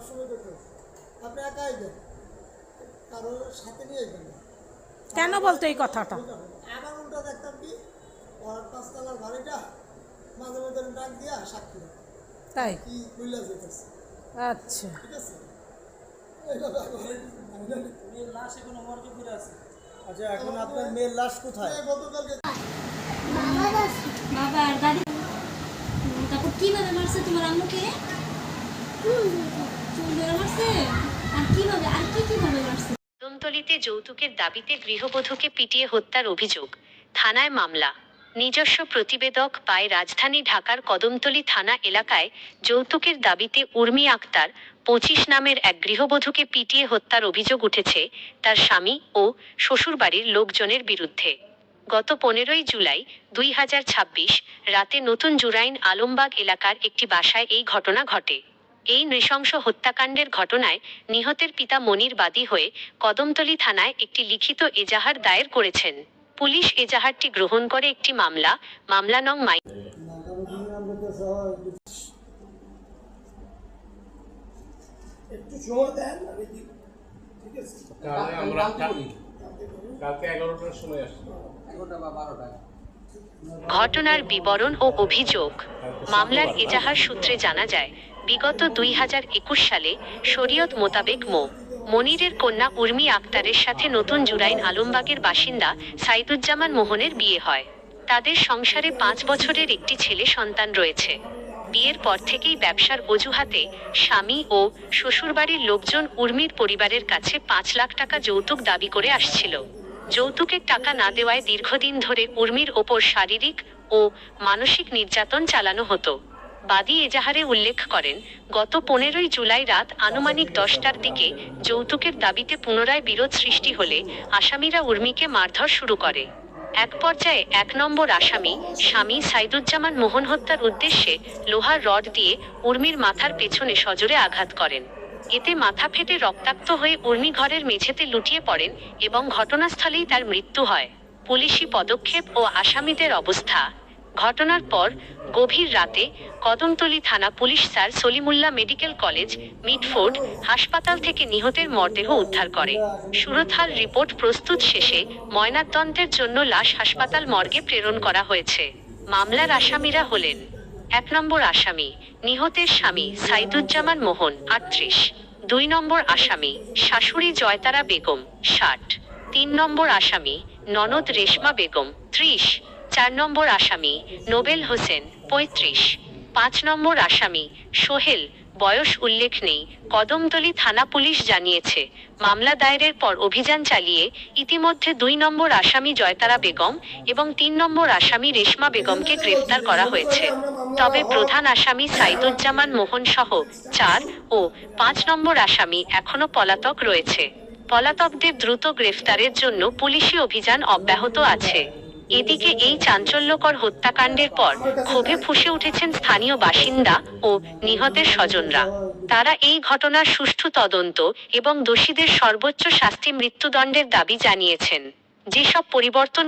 সবসময় দেখুন আপনি একাই দেন, কারো সাথে নিয়ে যাবেন না। কেন বলতো এই কথাটা? আবার উল্টা দেখতাম কি ওর পাঁচতলার বাড়িটা মাঝে মধ্যে ডাক দিয়া সাক্ষী দেয় তাই? কি বুঝলা যেতেছে। আচ্ছা, ঠিক আছে, এইভাবে মেয়ের লাশ এখনো মর্গে পড়ে আছে। আচ্ছা, এখন আপনার মেয়ের লাশ কোথায়? গতকালকে বাবা আর দাদি তারপর কিভাবে মারছে তোমার আম্মুকে? চুল ধরে মারছে? আর কিভাবে, আর কিভাবে মারছে? কদমতলীতে যৌতুকের দাবিতে গৃহবধূকে পিটিয়ে হত্যার অভিযোগ, থানায় মামলা। নিজস্ব প্রতিবেদক পায় রাজধানী ঢাকার কদমতলী থানা এলাকায় যৌতুকের দাবিতে উর্মি আক্তার 25 নামের এক গৃহবধূকে পিটিয়ে হত্যার অভিযোগ উঠেছে তার স্বামী ও শ্বশুরবাড়ির লোকজনের বিরুদ্ধে। গত 15ই জুলাই 2026 রাতে নতুন জুরাইন আলমবাগ এলাকার একটি বাসায় এই ঘটনা ঘটে। এই নৃশংস হত্যাকাণ্ডের ঘটনায় নিহতের পিতা মনির বাদী হয়ে কদমতলী থানায় একটি লিখিত এজাহার দায়ের করেছেন। পুলিশ এজাহারটি গ্রহণ করে একটি মামলা নং একটু সময় দেন, আমি দিই। ঠিক আছে, তাহলে আমরা কালকে 11টার সময় আসছি। 11টা বা 12টায়। ঘটনার বিবরণ ও অভিযোগ। মামলার এজাহার সূত্রে জানা যায়, বিগত 2021 সালে শরীয়ত মোতাবেক মনিরের কন্যা উর্মি আক্তারের সাথে নতুন জুরাইন আলমবাগের বাসিন্দা সাইদুজ্জামান মোহনের বিয়ে হয়। তাদের সংসারে 5 বছরের একটি ছেলে সন্তান রয়েছে। বিয়ের পর থেকেই ব্যবসার অজুহাতে স্বামী ও শ্বশুরবাড়ির লোকজন উর্মির পরিবারের কাছে 5 লাখ টাকা যৌতুক দাবি করে আসছিল। যৌতুকের টাকা না দেওয়ায় দীর্ঘদিন ধরে উর্মির ওপর শারীরিক ও মানসিক নির্যাতন চালানো হতো। বাদী এজাহারে উল্লেখ করেন, গত 15ই জুলাই রাত আনুমানিক 10টার দিকে যৌতুকের দাবিতে পুনরায় বিরোধ সৃষ্টি হলে আসামিরা উর্মিকে মারধর শুরু করে। এক পর্যায়ে 1 নম্বর আসামি স্বামী সাইদুজ্জামান মোহন হত্যার উদ্দেশ্যে লোহার রড দিয়ে উর্মির মাথার পেছনে সজোরে আঘাত করেন। এতে মাথা ফেটে রক্তাক্ত হয়ে উর্মি ঘরের মেঝেতে লুটিয়ে পড়েন এবং ঘটনাস্থলেই তার মৃত্যু হয়। পুলিশি পদক্ষেপ ও আসামিদের অবস্থা। ঘটনার পর গভীর রাতে কদমতলী থানা police sir Salimullah medical college Mitford হাসপাতাল থেকে নিহতের মরদেহ উদ্ধার করে। সুরতহাল রিপোর্ট প্রস্তুত শেষে ময়নাতদন্তের জন্য লাশ হাসপাতাল মর্গে প্রেরণ করা হয়েছে। মামলার আসামিরা হলেন: 1 নম্বর আসামি নিহতের স্বামী সাইদুজ্জামান মোহন 38, 2 নম্বর আসামি শাশুড়ি জয়তারা বেগম 60, 3 নম্বর আসামি ননদ রেশমা বেগম 30, 4 নম্বর আসামি নোবেল হোসেন 35, 5 নম্বর আসামি সোহেল, বয়স উল্লেখ নেই। কদমতলী থানা পুলিশ জানিয়েছে, মামলা দায়েরের পর অভিযান চালিয়ে ইতিমধ্যে 2 নম্বর আসামি জয়তারা বেগম এবং 3 নম্বর আসামি রেশমা বেগমকে গ্রেফতার করা হয়েছে। তবে প্রধান আসামি সাইদুজ্জামান মোহন সহ 4 ও 5 নম্বর আসামি এখনো পলাতক রয়েছে। পলাতকদের দ্রুত গ্রেফতারের জন্য পুলিশি অভিযান অব্যাহত আছে। এদিকে এই চাঞ্চল্যকর হত্যাকাণ্ডের পর ক্ষোভে ফুঁসে উঠেছেন স্থানীয় বাসিন্দা ও নিহতের স্বজনরা। তারা এই ঘটনার সুষ্ঠু তদন্ত এবং দোষীদের সর্বোচ্চ শাস্তি মৃত্যুদণ্ডের দাবি জানিয়েছেন। যেসব পরিবর্তন